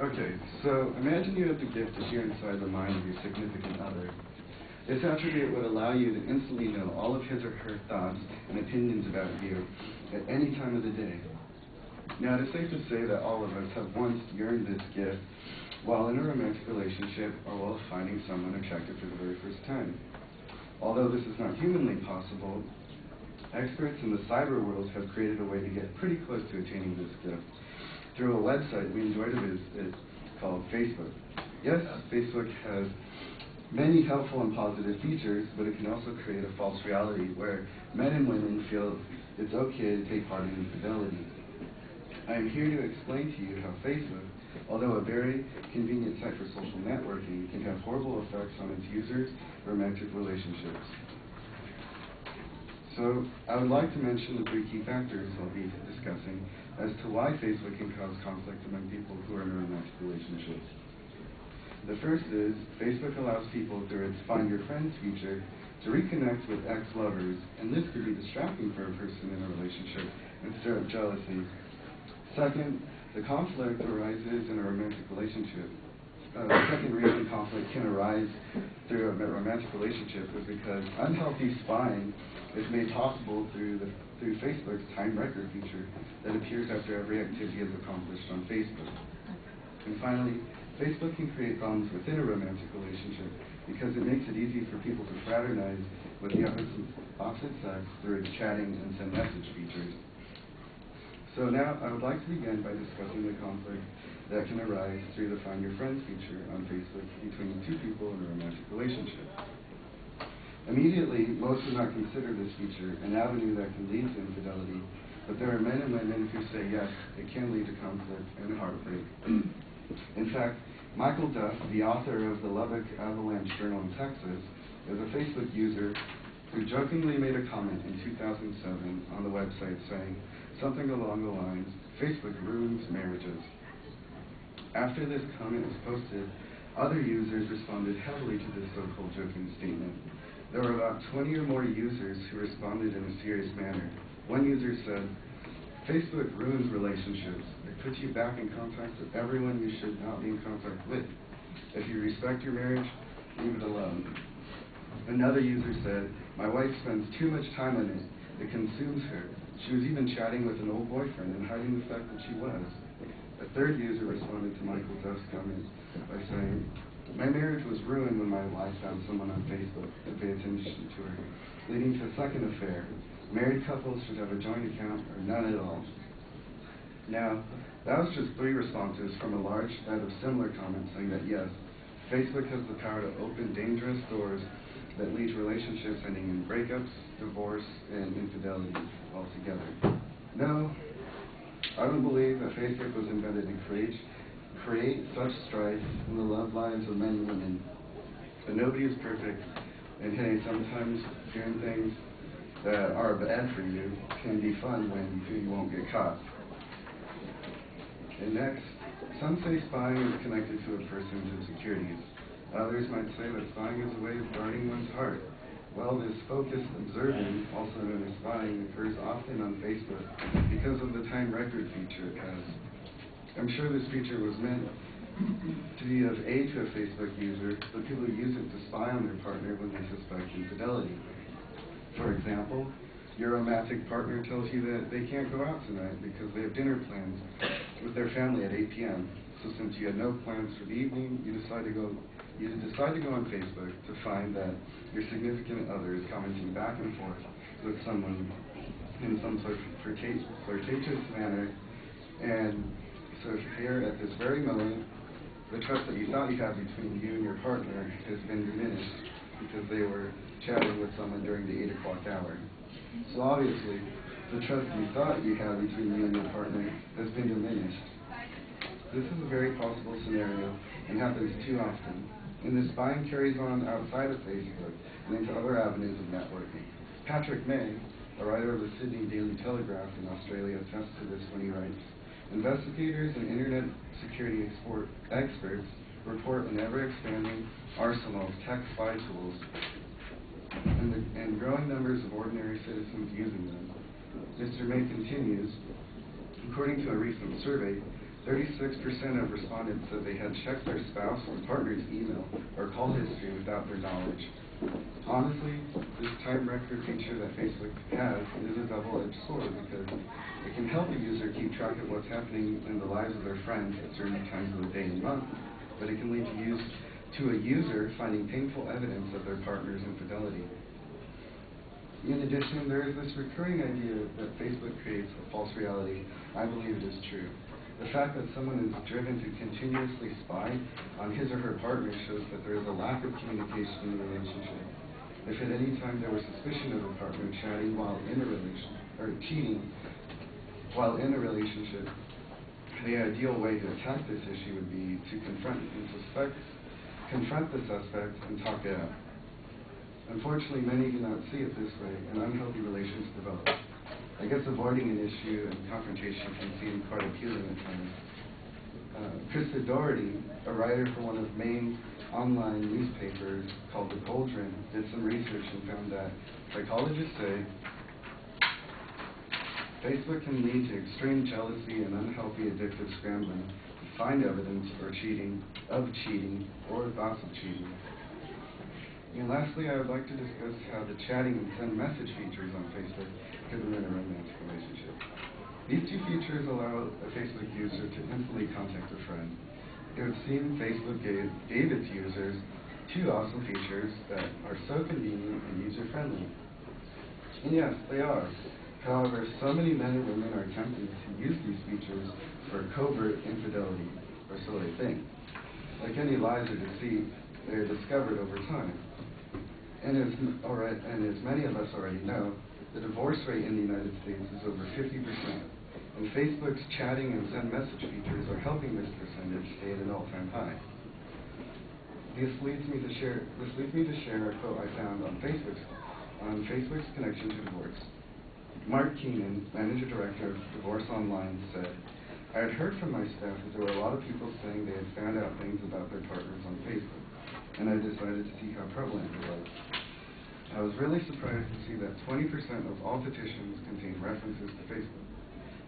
Okay, so imagine you have the gift to hear inside the mind of your significant other. This attribute would allow you to instantly know all of his or her thoughts and opinions about you at any time of the day. Now, it is safe to say that all of us have once yearned this gift while in a romantic relationship or while finding someone attractive for the very first time. Although this is not humanly possible, experts in the cyber world have created a way to get pretty close to attaining this gift through a website we enjoy to visit called Facebook. Yes, Facebook has many helpful and positive features, but it can also create a false reality where men and women feel it's okay to take part in infidelity. I am here to explain to you how Facebook, although a very convenient site for social networking, can have horrible effects on its users' romantic relationships. So, I would like to mention the 3 key factors I'll be discussing as to why Facebook can cause conflict among people who are in romantic relationships. The first is, Facebook allows people through its Find Your Friends feature to reconnect with ex-lovers, and this could be distracting for a person in a relationship and stir up jealousy. Second, the conflict arises in a romantic relationship. The second reason conflict can arise through a romantic relationship is because unhealthy spying is made possible through Facebook's time record feature that appears after every activity is accomplished on Facebook. And finally, Facebook can create problems within a romantic relationship because it makes it easy for people to fraternize with the opposite sex through its chatting and send message features. So now, I would like to begin by discussing the conflict that can arise through the Find Your Friends feature on Facebook between 2 people in a romantic relationship. Immediately, most would not consider this feature an avenue that can lead to infidelity, but there are men and women who say yes, it can lead to conflict and heartbreak. In fact, Michael Duff, the author of the Lubbock Avalanche Journal in Texas, is a Facebook user who jokingly made a comment in 2007 on the website saying something along the lines, "Facebook ruins marriages." After this comment was posted, other users responded heavily to this so-called joking statement. There were about 20 or more users who responded in a serious manner. One user said, "Facebook ruins relationships. It puts you back in contact with everyone you should not be in contact with. If you respect your marriage, leave it alone." Another user said, "My wife spends too much time on it. It consumes her. She was even chatting with an old boyfriend and hiding the fact that she was." A third user responded to Michael Duff's comment by saying, "My marriage was ruined when my wife found someone on Facebook to pay attention to her, leading to a second affair. Married couples should have a joint account or none at all." Now, that was just 3 responses from a large set of similar comments saying that yes, Facebook has the power to open dangerous doors that lead to relationships ending in breakups, divorce, and infidelity altogether. No, I don't believe that Facebook was invented to create such strife in the love lives of men and women. But nobody is perfect, and hey, sometimes doing things that are bad for you can be fun when you won't get caught. And next, some say spying is connected to a person's insecurities. Others might say that spying is a way of guarding one's heart. Well, this focused observing, also known as spying, occurs often on Facebook because of the time record feature it has. I'm sure this feature was meant to be of aid to a Facebook user, but people use it to spy on their partner when they suspect infidelity. For example, your romantic partner tells you that they can't go out tonight because they have dinner plans with their family at 8 p.m. So since you had no plans for the evening, you decide to go on Facebook to find that your significant other is commenting back and forth with someone in some sort of flirtatious manner. And so here at this very moment, the trust that you thought you had between you and your partner has been diminished because they were chatting with someone during the 8 o'clock hour. So obviously, the trust you thought you had between you and your partner has been diminished. This is a very possible scenario and happens too often. And this spying carries on outside of Facebook and into other avenues of networking. Patrick May, a writer of the Sydney Daily Telegraph in Australia, attests to this when he writes, "Investigators and internet security experts report an ever-expanding arsenal of tech spy tools and growing numbers of ordinary citizens using them." Mr. May continues, "According to a recent survey, 36% of respondents said they had checked their spouse or partner's email or call history without their knowledge. Honestly, this time record feature that Facebook has is a double-edged sword because it can help a user keep track of what's happening in the lives of their friends at certain times of the day and month, but it can lead to a user finding painful evidence of their partner's infidelity. In addition, there is this recurring idea that Facebook creates a false reality. I believe it is true. The fact that someone is driven to continuously spy on his or her partner shows that there is a lack of communication in the relationship. If at any time there was suspicion of a partner chatting while in a cheating while in a relationship, the ideal way to attack this issue would be to confront the suspect and talk it out. Unfortunately, many do not see it this way, and unhealthy relations develop. I guess avoiding an issue and confrontation can seem quite appealing at times. Krista Doherty, a writer for one of Maine's online newspapers called The Cauldron, did some research and found that psychologists say Facebook can lead to extreme jealousy and unhealthy addictive scrambling to find evidence of cheating or thoughts of cheating. And lastly, I would like to discuss how the chatting and send message features on Facebook could ruin a romantic relationship. These two features allow a Facebook user to instantly contact a friend. It would seem Facebook gave its users two awesome features that are so convenient and user-friendly. And yes, they are. However, so many men and women are tempted to use these features for covert infidelity, or so they think. Like any lies or deceit, they are discovered over time. And as many of us already know, the divorce rate in the United States is over 50%. And Facebook's chatting and send message features are helping this percentage stay at an all-time high. This leads me to share a quote I found on Facebook's connection to divorce. Mark Keenan, manager director of Divorce Online, said, "I had heard from my staff that there were a lot of people saying they had found out things about their partners on Facebook, and I decided to see how prevalent it was. I was really surprised to see that 20% of all petitions contain references to Facebook."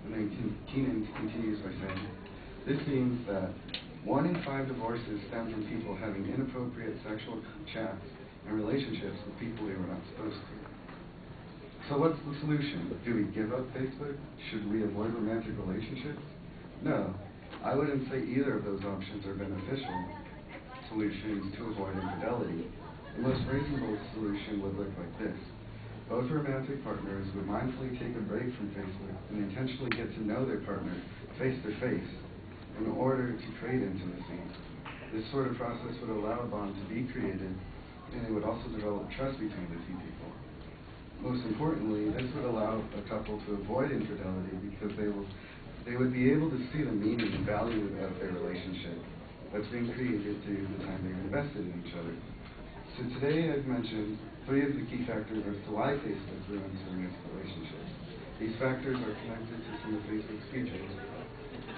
And then Keenan continues by saying, "This means that 1 in 5 divorces stem from people having inappropriate sexual chats and relationships with people they were not supposed to." So what's the solution? Do we give up Facebook? Should we avoid romantic relationships? No, I wouldn't say either of those options are beneficial solutions to avoid infidelity. The most reasonable solution would look like this. Both romantic partners would mindfully take a break from Facebook and intentionally get to know their partner face-to-face in order to create intimacy. This sort of process would allow a bond to be created, and it would also develop trust between the two people. Most importantly, this would allow a couple to avoid infidelity because they would be able to see the meaning and value of their relationship that's being created through the time they invested in each other. So today I've mentioned 3 of the key factors as to why Facebook ruins romantic relationships. These factors are connected to some of Facebook's features,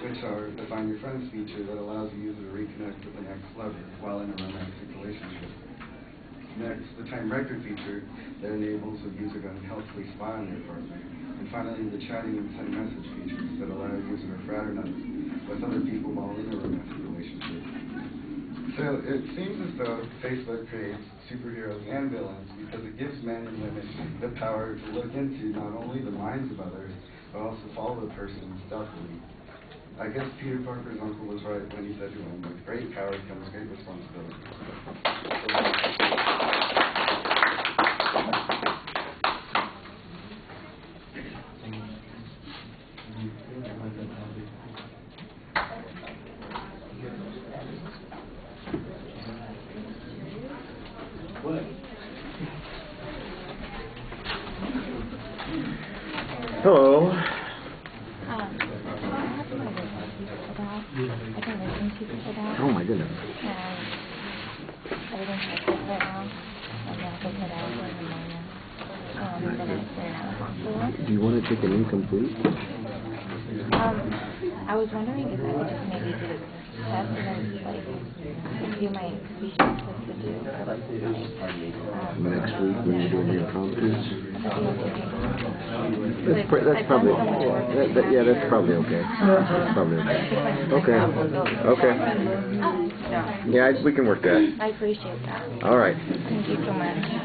which are the Find Your Friends feature that allows the user to reconnect with an ex-lover while in a romantic relationship. Next, the time record feature that enables a user to unhealthily spy on their partner. And finally, the chatting and send message features that allow a user to fraternize with other people while in a romantic relationship. So it seems as though Facebook creates superheroes and villains because it gives men and women the power to look into not only the minds of others, but also follow the person stealthily. I guess Peter Parker's uncle was right when he said to him, "With great power comes great responsibility." Hello. Oh my goodness. Everything's perfect right now. I'm going to take it out in the morning. I'm going to stay out of hospital. Do you want to take an incomplete? I was wondering if I could just maybe do the test and then, like, you might be supposed to do. Next week when you're doing your impromptu. That's That's probably that's probably okay. That's probably okay. Okay. Yeah, we can work that. I appreciate that. All right. Thank you so much.